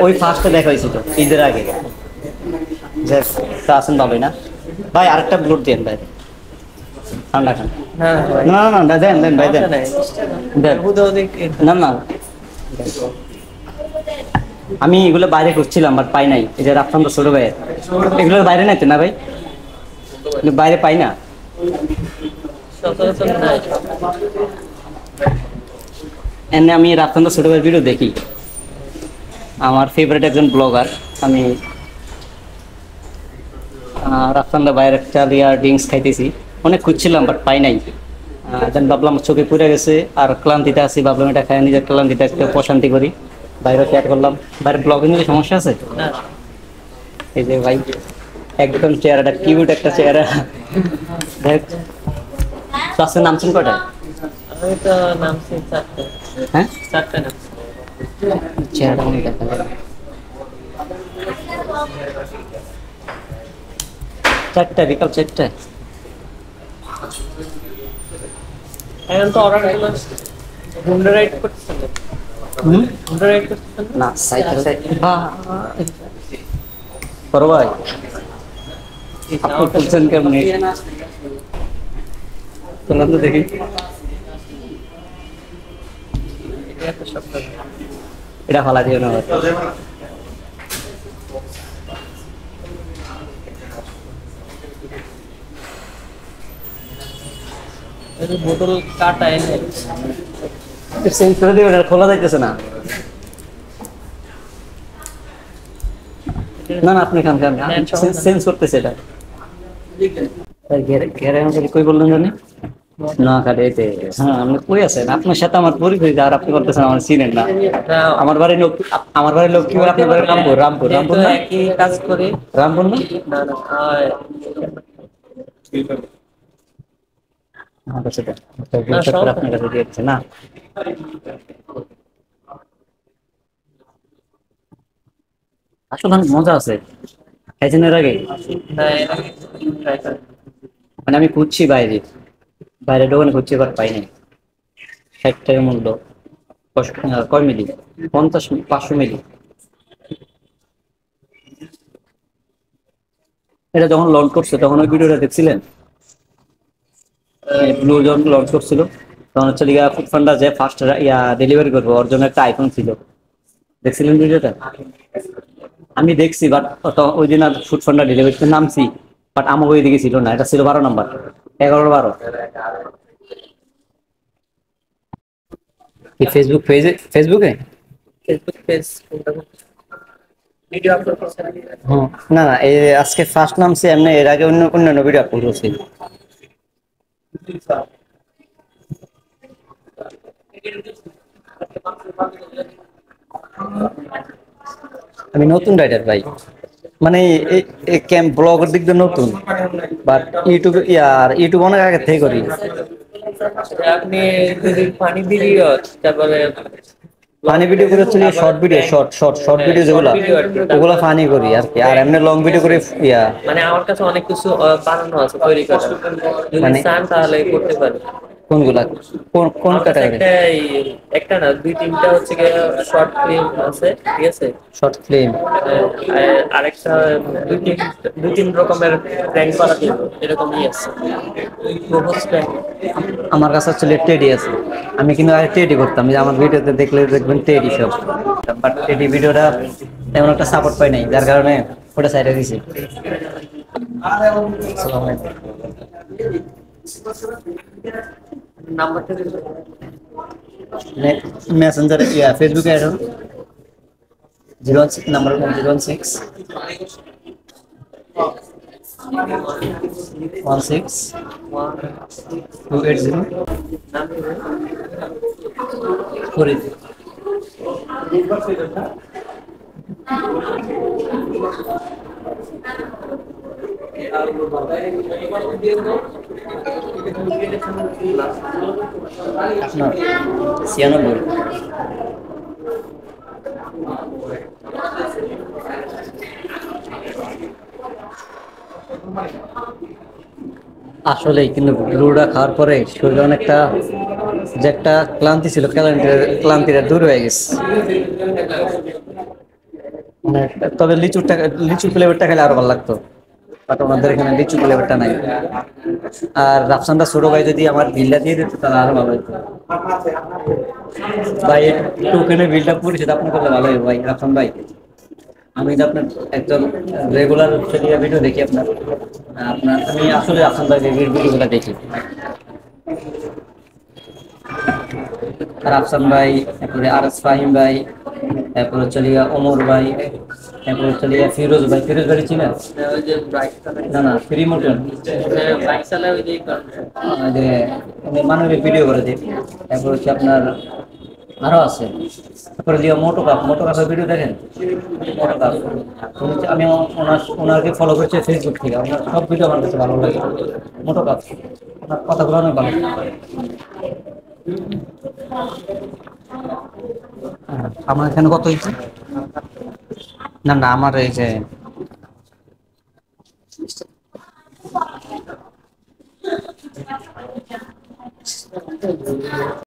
ওই ফার্স্টে দেখা হয়েছিল ঈদের আগে, যে তা আছেন ভালোই না ভাই, আরেকটা ব্লুট দেন ভাই, ঠান্ডা খান। হ্যাঁ ভাই, না না না, দেন দেন ভাই, দেন সমস্যা নাই। দেন। না না, আমি এগুলো বাইরে খুঁজছিলাম বাট পাই নাই, এই যে রাফসান তো ছোট ভাইয়ের, এগুলোর বাইরে নাই তো না ভাই, বাইরে পাই না। সচরাচর নাই। এমনি আমি রাফসান তো ছোট ভাইয়ের ভিডিও দেখি, আমার ফেভারিট একজন ব্লগার। আমি রাফসান ভাইয়ের একটা ড্রিঙ্কস খাইতেছি, অনেক খুঁজছিলাম বাট পাই নাই। দেন ভাবলাম চোখে পুড়ে গেছে আর ক্লান্তিতে আছি, ভাবলাম এটা খাই নিজের ক্লান্তিটা একটু প্রশান্তি করি, বাইরে শেয়ার করলাম। বাইরে ব্লগিং এর সমস্যা আছে। না, এই যে ভাই একদম চেহারাটা কিউট একটা চেহারা, দেখ ক্লাসের নামছেন কয়টা? আমি তো নামছি চারটে। হ্যাঁ, চারটে নামছি। চেহারাটা অনেক দেখা যায়। চারটা, বিকাল চারটা। এখন তো অর্ডার গুলো হুন্ডা রাইড করতেছেন না? হুন্ডা রাইড করতেছেন না সাইকেল বড় ভাই, আপনি তুলছেন কেমনি? তোলান তো দেখি। এটা এত শক্ত না। এটা ফালা দিও না ভাই। এই যে বোতল কাটা এনে চেঞ্জ করে দিবেন, এটা খোলা যাইতেছে না। না না, আপনি খান খান, চেঞ্জ করতেছে এটা। ঘেরে আমাকে কই বললেন জানি না খালিতে। হ্যাঁ, আপনি কই আছেন? আপনার সাথে আমার পরিচয়, আর আপনি করতেছেন আমার চিনেন না। আমার বাড়ির লোক, আমার বাড়ির লোক কি বলে? আপনার বাড়ি রামপুর? রামপুর, রামপুর না? একই কাজ করি। রামপুর না? না না, আমার কাছে দেন। না, আপনার কাছে দিয়ে দিচ্ছে না। আসলে অনেক মজা আছে, খাইছেন এর আগে? না, এর আগে try করি। মানে আমি খুঁজছি বাইরে, বাইরে দোকানে খুঁজছি এবার পাই নাই। 60 টাকা মূল্য। কয় মিলি? 50, 500 মিলি। এটা যখন লঞ্চ করছে তখন ওই ভিডিওটা দেখছিলেন? ব্লু যখন লঞ্চ করছিল তখন হচ্ছে লিগা ফুড পান্ডা যে ফার্স্ট ডেলিভারি করবো, ওর জন্য একটা আইফোন ছিল, দেখছিলেন ভিডিওটা? আমি দেখছি বাট ওই দিন আর ফুড পান্ডা ডেলিভারিতে নামছি, বাট আমাকে ওইদিকে ছিল না, এটা ছিল 12 নাম্বার, 11-12। কি ফেসবুক পেজে? ফেসবুকে ফেসবুক পেজ কোনটা? ভিডিও আপলোড করছেন? হুম, না না, এই আজকে ফার্স্ট নামছি এমনি, এর আগে অন্যান্য ভিডিও আপলোড করছি। আমি নতুন রাইডার ভাই, মানে এই ক্যাম্প ব্লগের দিক দিয়ে নতুন, বাট ইউটিউব ইউটিউব অনেক আগে থেকে করি। আপনি যদি ফানি ভিডিও, তারপরে ফানি ভিডিও করে হচ্ছে শর্ট ভিডিও, শর্ট ভিডিও যেগুলো, ওগুলো ফানি করি আর কি, আর এমনি লং ভিডিও করে মানে আমার কাছে অনেক কিছু বানানো আছে তৈরি করা, যদি মানে চান তাহলে করতে পারেন। কোনগুলা, কোন আমার কাছে ক্যাটাগরি? একটা না, দুই তিনটা হচ্ছে গিয়ে শর্ট ফিল্ম আছে, ঠিক আছে? Short film. আরেকটা দুই তিন রকমের প্র্যাঙ্ক করা যাবে, এরকমই আছে। Propose prank. আমার কাছে হচ্ছে টেডি আছে, আমি কিন্তু আগে টেডি করতাম, যে আমার ভিডিওতে দেখলে দেখবেন টেডি সব, বাট টেডি ভিডিওটা তেমন একটা সাপোর্ট পাই নাই, যার কারণে ওটা সাইডে দিয়েছি। নাম্বারটা দিবেন? মেসেঞ্জারে ফেসবুকে অ্যাড হন, 016 নাম্বার 016 16 280 নাম দিবেন? করে। আপনার 96। আসলেই কিন্তু ব্লুটা খাওয়ার পরে শরীরে অনেকটা, যে একটা ক্লান্তি ছিল, ক্লান্তিটা দূর হয়ে গেছে। মানে তবে লিচু ফ্লেভারটা খেলে আরো ভালো লাগতো, বাট ওনাদের এখানে লিচু ফ্লেভারটা নাই। আর রাফসানটা ছোট ভাই যদি আমার বিলটা দিয়ে দিত তাহলে আরো ভালো হতো। ভাই টোকেনের বিলটা পরিশোধ আপনি করলে ভালো হবে ভাই, রাফসান ভাই। আমি যে আপনার একজন রেগুলার ভিডিও দেখি আপনার, আমি আসলে রাফসান ভাই ভিডিওগুলো দেখি। রাফসান ভাই, তারপরে আরএস ফাহিম ভাই, তারপর হচ্ছে গিয়া ওমর ভাই, তারপর হচ্ছে গিয়া ফিরোজ ভাই। ফিরোজ ভাই চিনেন? ওই যে বাইক চালায়, না না, ফ্রি মোটর। বাইক চালায় ওই যে যে মানবিক ভিডিও করে দিই। তারপর হচ্ছে আপনার আরো আছে, তারপরে দিয়ে মোটো কাপের ভিডিও দেখেন। মোটো কাপ আমি ওনাকে ফলো করছি ফেসবুক থেকে, ওনার সব ভিডিও আমার কাছে ভালো লাগে। মোটো কাপ ওনার কথাগুলো অনেক ভালো। আমার এখানে কত হয়েছে? না না, আমার এই যে